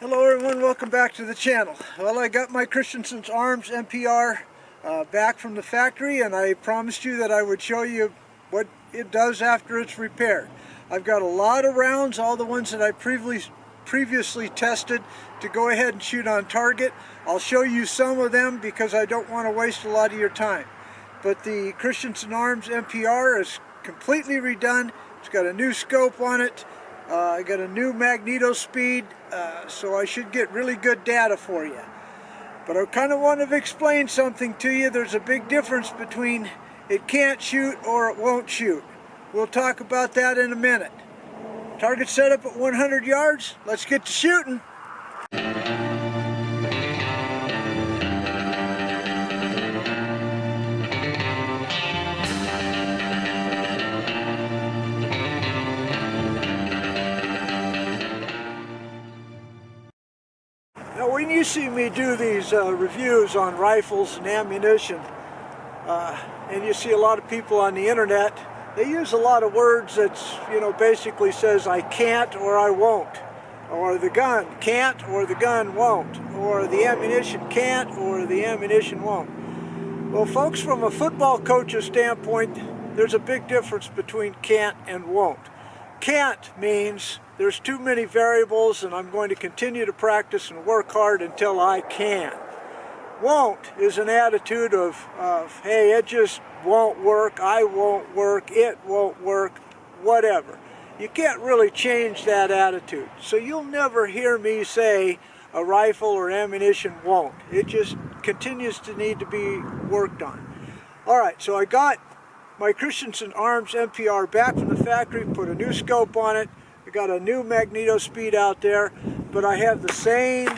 Hello everyone, welcome back to the channel. Well, I got my Christensen Arms MPR back from the factory, and I promised you that I would show you what it does after it's repaired. I've got a lot of rounds, all the ones that I previously tested to go ahead and shoot on target. I'll show you some of them because I don't want to waste a lot of your time. But the Christensen Arms MPR is completely redone. It's got a new scope on it. I got a new magneto speed, so I should get really good data for you. But I kind of want to explain something to you. There's a big difference between it can't shoot or it won't shoot. We'll talk about that in a minute. Target set up at 100 yards. Let's get to shooting. Now, when you see me do these reviews on rifles and ammunition, and you see a lot of people on the internet, they use a lot of words that's, basically says I can't or I won't, or the gun can't or the gun won't, or the ammunition can't or the ammunition won't. Well, folks, from a football coach's standpoint, there's a big difference between can't and won't. Can't means there's too many variables and I'm going to continue to practice and work hard until I can. Won't is an attitude of hey, it just won't work, I won't work, it won't work, whatever. You can't really change that attitude. So you'll never hear me say a rifle or ammunition won't. It just continues to need to be worked on. Alright, so I got my Christensen Arms MPR back from the factory, put a new scope on it. I got a new magneto speed out there, but I have the same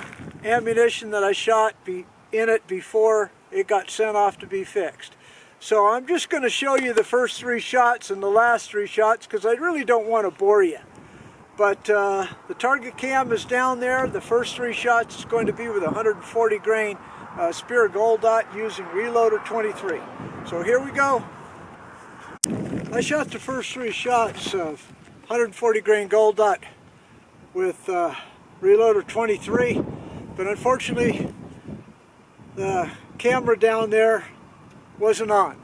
ammunition that I shot in it before it got sent off to be fixed. So I'm just going to show you the first 3 shots and the last 3 shots because I really don't want to bore you. But the target cam is down there. The first 3 shots is going to be with a 140 grain Spear Gold Dot using Reloader 23. So here we go. I shot the first 3 shots of 140 grain Gold Dot with Reloader 23, but unfortunately the camera down there wasn't on.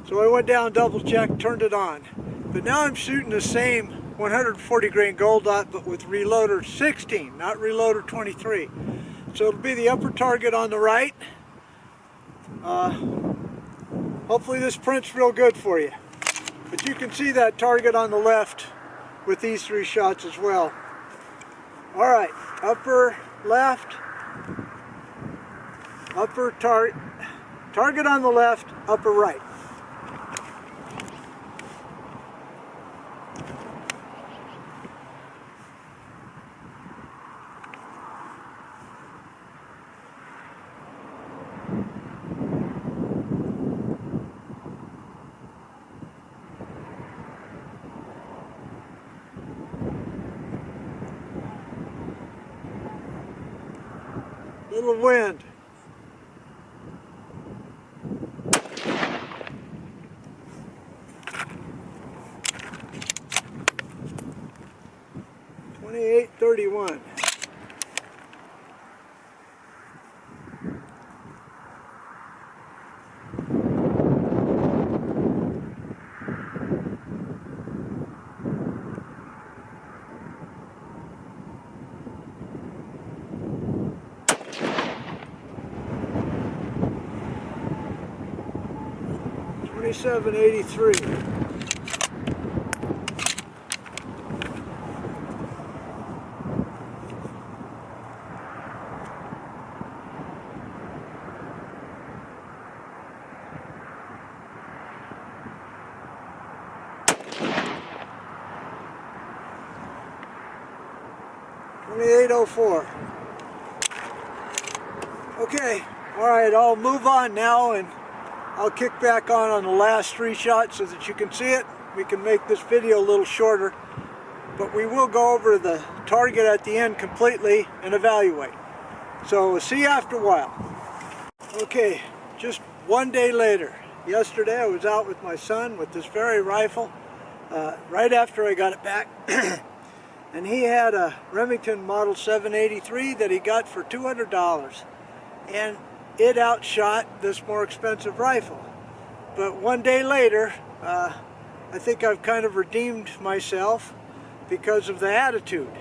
So I went down, double checked, turned it on. But now I'm shooting the same 140 grain Gold Dot but with Reloader 16, not Reloader 23. So it'll be the upper target on the right. Hopefully this print's real good for you. But you can see that target on the left with these 3 shots as well. Alright, upper left, upper target on the left, upper right. Little wind. .28-31. .27-83. .28-04. Okay, alright, I'll move on now and I'll kick back on the last 3 shots so that you can see it. We can make this video a little shorter, but we will go over the target at the end completely and evaluate. So we'll see you after a while. Okay, just one day later. Yesterday I was out with my son with this very rifle right after I got it back. and he had a Remington Model 783 that he got for $200, and it outshot this more expensive rifle. But one day later, I think I've kind of redeemed myself because of the attitude.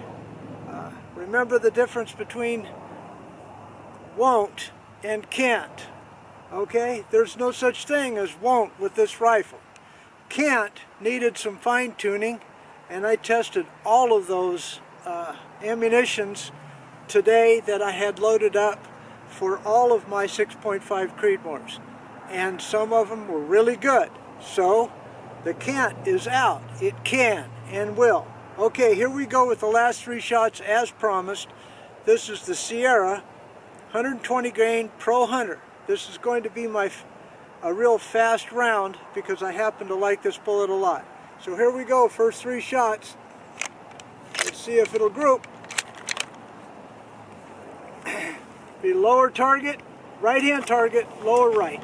Remember the difference between won't and can't. Okay, there's no such thing as won't with this rifle. Can't needed some fine-tuning, and I tested all of those ammunitions today that I had loaded up for all of my 6.5 Creedmoors, and some of them were really good. So the can't is out. It can and will. Okay, here we go with the last 3 shots as promised. This is the Sierra 120 grain Pro Hunter. This is going to be a real fast round because I happen to like this bullet a lot. So here we go, first 3 shots. Let's see if it'll group. Be lower target, right hand target, lower right.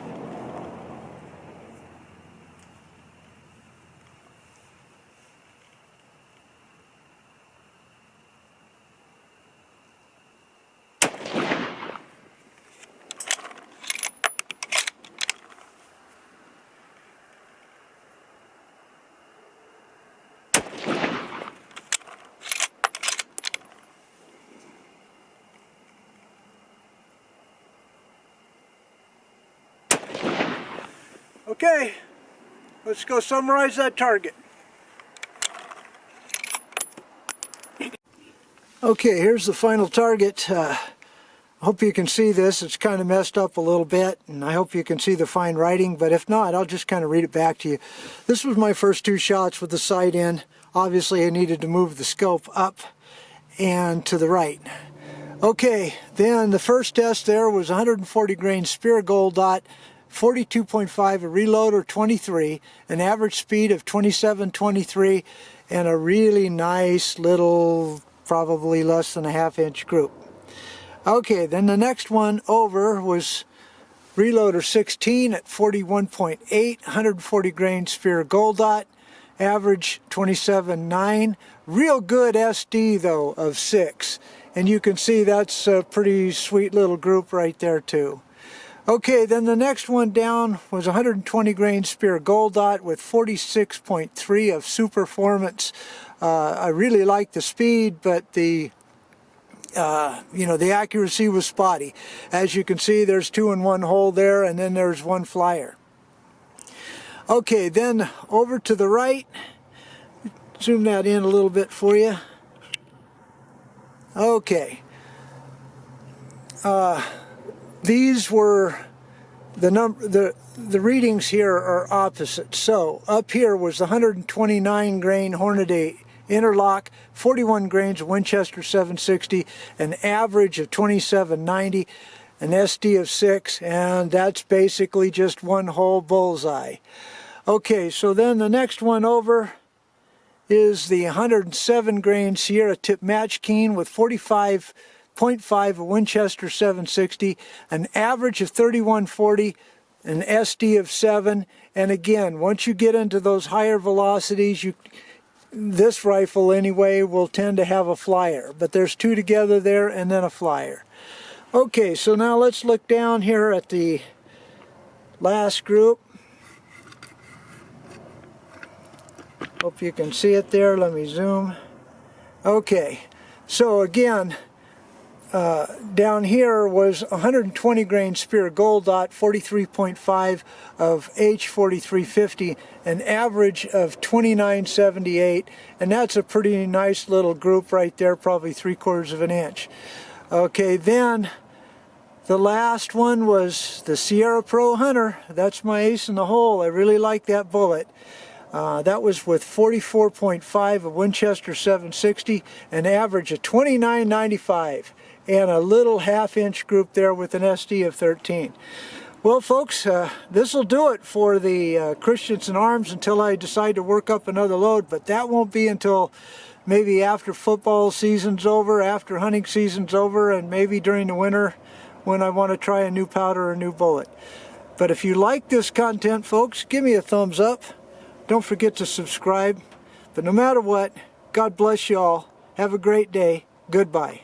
Okay, let's go summarize that target. Okay, here's the final target. I hope you can see this. It's kind of messed up a little bit, and I hope you can see the fine writing, but if not, I'll just kind of read it back to you. This was my first 2 shots with the sight in. Obviously, I needed to move the scope up and to the right. Okay, then the first test there was 140 grain Spear Gold Dot, 42.5, a reloader 23, an average speed of 27.23, and a really nice little, probably less than a ½ inch group. Okay, then the next one over was reloader 16 at 41.8, 140 grain Spear Gold Dot, average 27.9, real good SD though of 6, and you can see that's a pretty sweet little group right there too. Okay, then the next one down was 120 grain Spear Gold Dot with 46.3 of Superformance. I really like the speed, but the the accuracy was spotty. As you can see, there's 2 in 1 hole there, and then there's 1 flyer. Okay, then over to the right, zoom that in a little bit for you. Okay. These were the readings here are opposite. So up here was the 129 grain Hornady interlock, 41 grains of Winchester 760, an average of 27.90, an SD of 6, and that's basically just 1 whole bullseye. Okay, so then the next one over is the 107 grain Sierra Tip Match Keen with 45.5 of Winchester 760, an average of 31.40, an SD of 7, and again, once you get into those higher velocities, this rifle anyway will tend to have a flyer, but there's 2 together there and then a flyer. Okay, so now let's look down here at the last group. Hope you can see it there. Let me zoom. Okay, so again, down here was 120 grain Spear Gold Dot, 43.5 of H4350, an average of 29.78, and that's a pretty nice little group right there, probably 3/4 of an inch. Okay, then the last one was the Sierra Pro Hunter. That's my ace in the hole. I really like that bullet. That was with 44.5 of Winchester 760, an average of 29.95, and a little ½ inch group there with an SD of 13. Well, folks, this will do it for the Christensen Arms until I decide to work up another load, but that won't be until maybe after football season's over, after hunting season's over, and maybe during the winter when I want to try a new powder or a new bullet. But if you like this content, folks, give me a thumbs up. Don't forget to subscribe. But no matter what, God bless you all, Have a great day. Goodbye.